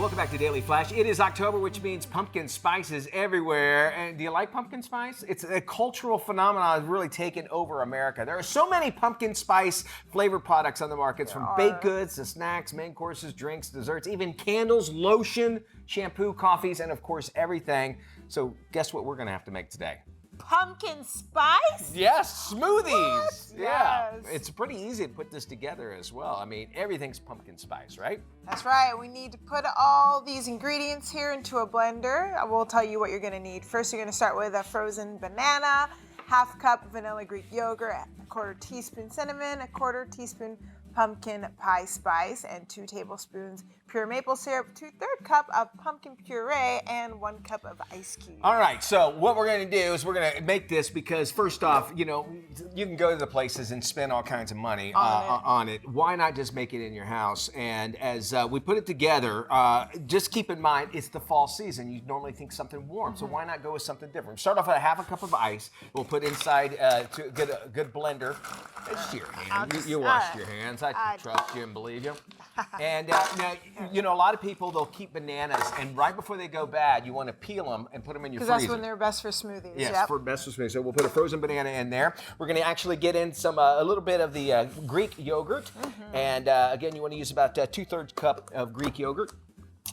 welcome back to Daily Flash. It is October, which means pumpkin spice is everywhere. And do you like pumpkin spice? It's a cultural phenomenon that's really taken over America. There are so many pumpkin spice flavored products on the market, from baked goods to snacks, main courses, drinks, desserts, even candles, lotion, shampoo, coffees, and of course, everything. So guess what we're going to have to make today? Pumpkin spice? Yes, smoothies. What? Yeah. Yes. It's pretty easy to put this together as well. I mean, everything's pumpkin spice, right? That's right. We need to put all these ingredients here into a blender. I will tell you what you're going to need. First, you're going to start with a frozen banana, half cup vanilla Greek yogurt, a quarter teaspoon cinnamon, a quarter teaspoon pumpkin pie spice, and 2 tablespoons pure maple syrup, 2/3 cup of pumpkin puree, and 1 cup of ice cubes. All right, so what we're going to do is we're going to make this because, first off, you know, you can go to the places and spend all kinds of money on it. Why not just make it in your house? And as we put it together, just keep in mind it's the fall season. You normally think something warm, so why not go with something different? Start off with half a cup of ice. We'll put inside to get a good blender. It's your hand. You wash your hands. I trust you and believe you. And now, you know, a lot of people, they'll keep bananas, and right before they go bad, you want to peel them and put them in your freezer. Because that's when they're best for smoothies. Yes, for best for smoothies. So we'll put a frozen banana in there. We're going to actually get in some a little bit of the Greek yogurt, and again, you want to use about 2/3 cup of Greek yogurt.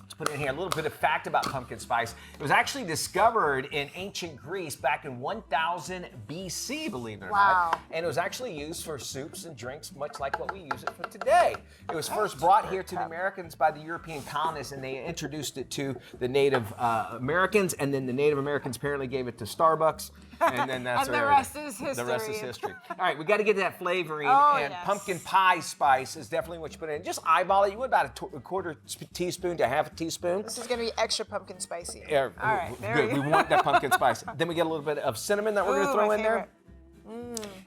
Let's put in here a little bit of fact about pumpkin spice. It was actually discovered in ancient Greece back in 1000 BC, believe it or not. And it was actually used for soups and drinks, much like what we use it for today. It was first brought here to the Americans by the European colonists, and they introduced it to the Native Americans, and then the Native Americans apparently gave it to Starbucks. And then that's and the rest is history. The rest is history. All right, we got to get that flavoring, and pumpkin pie spice is definitely what you put in. Just eyeball it. You want about a quarter teaspoon to half a teaspoon. This is going to be extra pumpkin spicy. Yeah, all right, good. We want that pumpkin spice. Then we get a little bit of cinnamon that we're going to throw in there.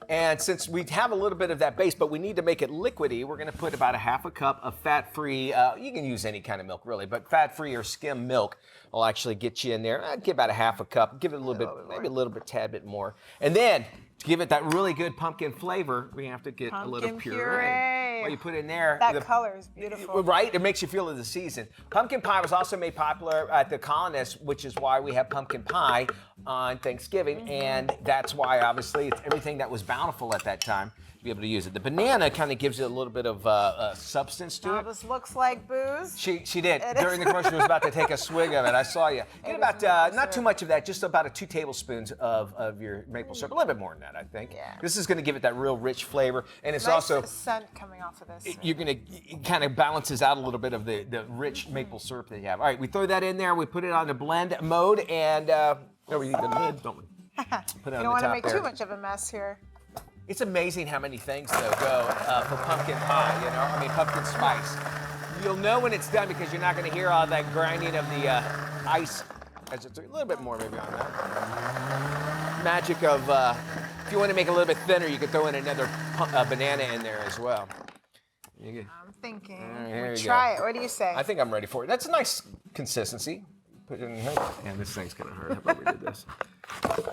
And since we have a little bit of that base, but we need to make it liquidy, we're going to put about a half a cup of fat-free, you can use any kind of milk really, but fat-free or skim milk will actually get you in there. I'd give about a half a cup, give it a little bit, maybe a little bit, tad bit more. And then to give it that really good pumpkin flavor, we have to get a little puree. What you put in there. That color is beautiful. Right? It makes you feel of the season. Pumpkin pie was also made popular at the colonists, which is why we have pumpkin pie on Thanksgiving, and that's why, obviously, it's everything that was bountiful at that time to be able to use it. The banana kind of gives it a little bit of substance to it. This looks like booze. She did. During the commercial, she was about to take a swig of it. I saw you. Get about, not too much of that, just about 2 tablespoons of your maple syrup. A little bit more than that, I think. Yeah. This is going to give it that real rich flavor, and it's nice also scent coming off of this. You're going to, it kind of balances out a little bit of the rich maple syrup that you have. All right, we throw that in there. We put it on the blend mode, and we need the lid, don't we? Put it on the top there. You don't want to make too much of a mess here. It's amazing how many things, though, go for pumpkin pie, you know? I mean, pumpkin spice. You'll know when it's done because you're not going to hear all that grinding of the ice. As it's a little bit more maybe on that. Magic of, if you want to make it a little bit thinner, you could throw in another banana in there as well. I'm thinking. We'll try it. What do you say? I think I'm ready for it. That's a nice consistency. Put it in here. Man, this thing's going to hurt. How about we did this?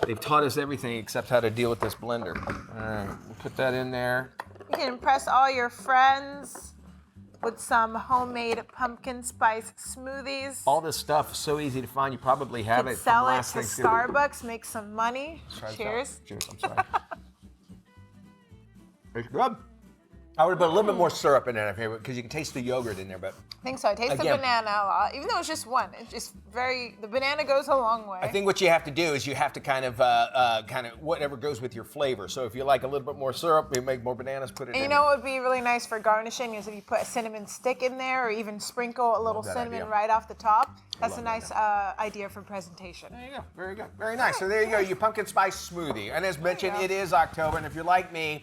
They've taught us everything except how to deal with this blender. All right, we'll put that in there. You can impress all your friends with some homemade pumpkin spice smoothies. All this stuff is so easy to find. You probably have it. Sell it to Starbucks, make some money. Cheers. Cheers. I'm sorry. It's good. I would have put a little bit more syrup in there because you can taste the yogurt in there, but I think so. I taste the banana a lot, even though it's just one. It's just the banana goes a long way. I think what you have to do is you have to kind of whatever goes with your flavor. So if you like a little bit more syrup, you make more bananas, put it in. And you know what would be really nice for garnishing is if you put a cinnamon stick in there, or even sprinkle a little cinnamon right off the top. That's a nice idea for presentation. There you go. Very good. Very nice. So there you go, your pumpkin spice smoothie. And as mentioned, it is October, and if you're like me,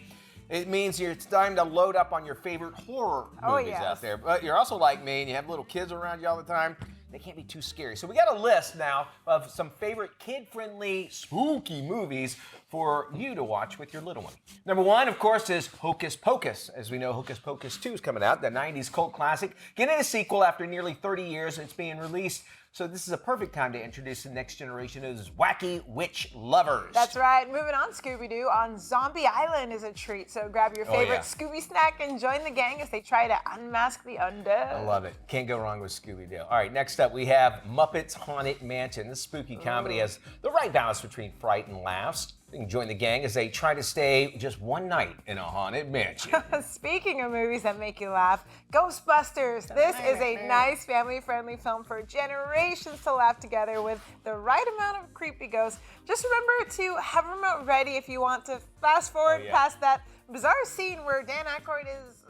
it means it's time to load up on your favorite horror movies out there. But you're also like me, and you have little kids around you all the time. They can't be too scary. So we got a list now of some favorite kid-friendly, spooky movies for you to watch with your little one. Number 1, of course, is Hocus Pocus. As we know, Hocus Pocus 2 is coming out, the 90s cult classic. Getting a sequel after nearly 30 years. It's being released So this is a perfect time to introduce the next generation of those wacky witch lovers. That's right. Moving on, Scooby-Doo on Zombie Island is a treat. So grab your favorite Scooby snack and join the gang as they try to unmask the undead. I love it. Can't go wrong with Scooby-Doo. All right, next up we have Muppets Haunted Mansion. This spooky comedy has the right balance between fright and laughs. You can join the gang as they try to stay just one night in a haunted mansion. Speaking of movies that make you laugh, Ghostbusters. This is a nice family-friendly film for generations to laugh together with the right amount of creepy ghosts. Just remember to have a remote ready if you want to fast forward past that bizarre scene where Dan Aykroyd is,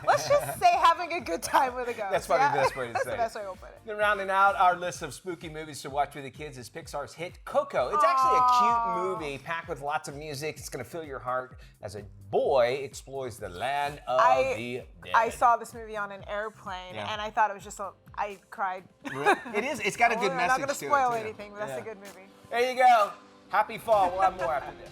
let's just say having a good time with a ghost. That's probably the best way to That's say the best way we'll put it. Then rounding out our list of spooky movies to watch with the kids is Pixar's hit Coco. It's actually a cute movie packed with lots of music. It's going to fill your heart as a boy explores the land of the dead. I saw this movie on an airplane and I thought it was just I cried. It is. It's got a good message to it. I'm not going to spoil anything, but that's a good movie. There you go. Happy fall. We'll have more after this.